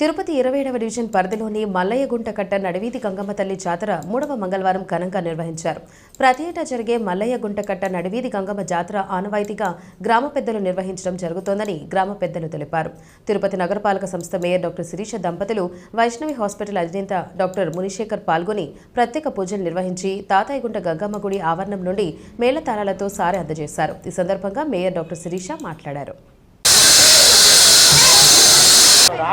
Tirupati 27వ division పరిధిలోని మల్లయ్యగుంటకట్ట నడివీధి గంగమ్మ తల్లి జాతర 3వ మంగళవారం ఘనంగా నిర్వహించారు. ప్రతి ఏటా జరిగే మల్లయ్యగుంటకట్ట నడివీధి గంగమ్మ జాతర ఆనవాయితీగా గ్రామ పెద్దలు నిర్వహించడం జరుగుతోందని గ్రామ పెద్దలు తెలిపారు. తిరుపతి నగరపాలక సంస్థ మేయర్ డాక్టర్ శిరీష దంపతులు వైష్ణవి హాస్పిటల్ అధినేత డాక్టర్ మునిశేఖర్ పాల్గొని ప్రత్యేక పూజలు నిర్వహించి తాతాయిగుంట గంగమ్మ గుడి ఆవరణం నుండి మేళతాళాలతో సారె అందజేశారు. ఈ సందర్భంగా మేయర్ డాక్టర్ శిరీష మాట్లాడారు. గుడి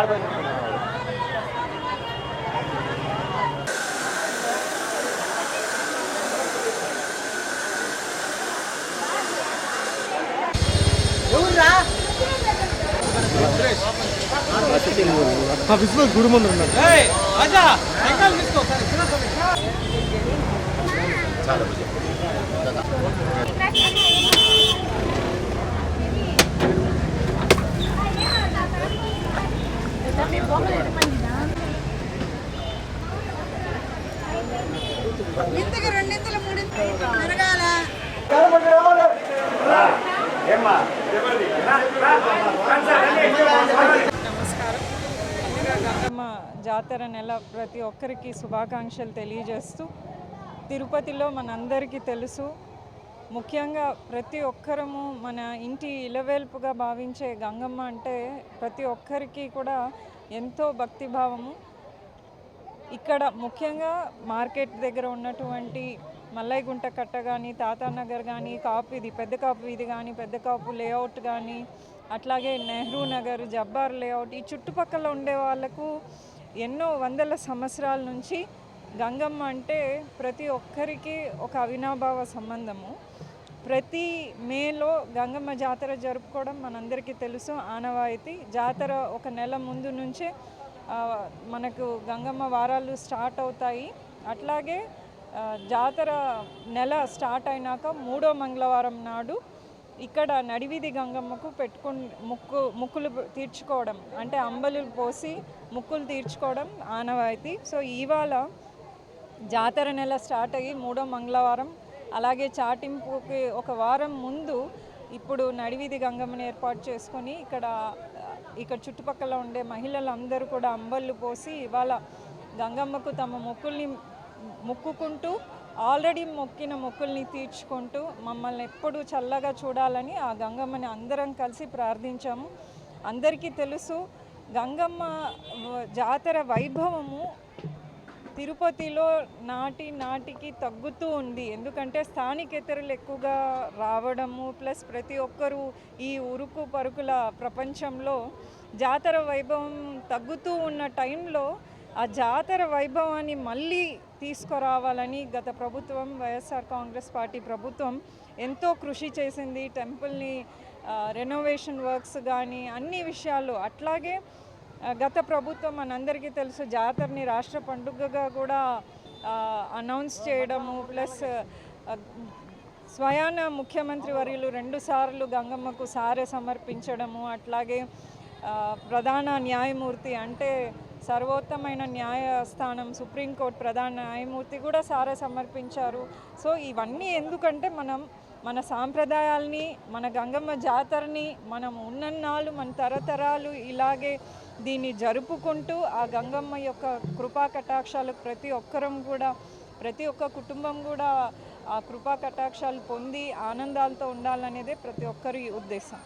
ముందు ఇంతకు రెండింతలు మూడింతలు జరగాల. నమస్కారం. గంగమ్మ జాతర నెల ప్రతి ఒక్కరికి శుభాకాంక్షలు తెలియజేస్తూ, తిరుపతిలో మనందరికీ తెలుసు, ముఖ్యంగా ప్రతి ఒక్కరము మన ఇంటి ఇలవేల్పుగా భావించే గంగమ్మ అంటే ప్రతి ఒక్కరికి కూడా ఎంతో భక్తిభావము. ఇక్కడ ముఖ్యంగా మార్కెట్ దగ్గర ఉన్నటువంటి మల్లయ్యగుంట కట్ట కానీ, తాతానగర్ కానీ, పెద్ద కాపు వీధి కానీ, పెద్ద కాపు లేఅవుట్ కానీ, అట్లాగే నెహ్రూ నగర్, జబ్బార్ లేఅవుట్, ఈ చుట్టుపక్కల ఉండే వాళ్ళకు ఎన్నో వందల సంవత్సరాల నుంచి గంగమ్మ అంటే ప్రతి ఒక్కరికి ఒక అవినాభావ సంబంధము. ప్రతి మేలో గంగమ్మ జాతర జరుపుకోవడం మనందరికీ తెలుసు, ఆనవాయితీ. జాతర ఒక నెల ముందు నుంచే మనకు గంగమ్మ వారాలు స్టార్ట్ అవుతాయి. అట్లాగే జాతర నెల స్టార్ట్ అయినాక 3వ మంగళవారం నాడు ఇక్కడ నడివీధి గంగమ్మకు ముక్కులు తీర్చుకోవడం, అంటే అంబలు పోసి ముక్కులు తీర్చుకోవడం ఆనవాయితీ. సో ఇవాళ జాతర నెల స్టార్ట్ అయ్యి 3వ మంగళవారం, అలాగే చాటింపుకి ఒక వారం ముందు ఇప్పుడు నడివీధి గంగమ్మని ఏర్పాటు చేసుకొని ఇక్కడ చుట్టుపక్కల ఉండే మహిళలందరూ కూడా అంబళ్ళు పోసి ఇవాళ గంగమ్మకు తమ మొక్కుకుంటూ, ఆల్రెడీ మొక్కిన మొక్కుల్ని తీర్చుకుంటూ మమ్మల్ని ఎప్పుడూ చల్లగా చూడాలని ఆ గంగమ్మని అందరం కలిసి ప్రార్థించాము. అందరికీ తెలుసు, గంగమ్మ జాతర వైభవము తిరుపతిలో నాటికి తగ్గుతూ ఉంది. ఎందుకంటే స్థానికేతరులు ఎక్కువగా రావడము, ప్లస్ ప్రతి ఒక్కరూ ఈ ఉరుకు పరుకుల ప్రపంచంలో జాతర వైభవం తగ్గుతూ ఉన్న టైంలో ఆ జాతర వైభవాన్ని మళ్ళీ తీసుకురావాలని గత ప్రభుత్వం, వైఎస్ఆర్ కాంగ్రెస్ పార్టీ ప్రభుత్వం ఎంతో కృషి చేసింది. టెంపుల్ని రెనోవేషన్ వర్క్స్ కానీ అన్ని విషయాలు. అట్లాగే గత ప్రభుత్వం మనందరికీ తెలుసు, జాతరని రాష్ట్ర పండుగగా కూడా అనౌన్స్ చేయడము, ప్లస్ స్వయాన ముఖ్యమంత్రి వర్యులు 2 సార్లు గంగమ్మకు సారె సమర్పించడము, అట్లాగే ప్రధాన న్యాయమూర్తి అంటే సర్వోత్తమైన న్యాయస్థానం సుప్రీంకోర్టు ప్రధాన న్యాయమూర్తి కూడా సారె సమర్పించారు. సో ఇవన్నీ ఎందుకంటే మన సాంప్రదాయాల్ని, మన గంగమ్మ జాతరని మనం ఉన్నన్నాళ్ళు మన తరతరాలు ఇలాగే దీన్ని జరుపుకుంటూ ఆ గంగమ్మ యొక్క కృపా కటాక్షాలకు ప్రతి ఒక్క కుటుంబం కూడా ఆ కృపా కటాక్షాలు పొంది ఆనందాలతో ఉండాలనేదే ప్రతి ఒక్కరి ఉద్దేశం.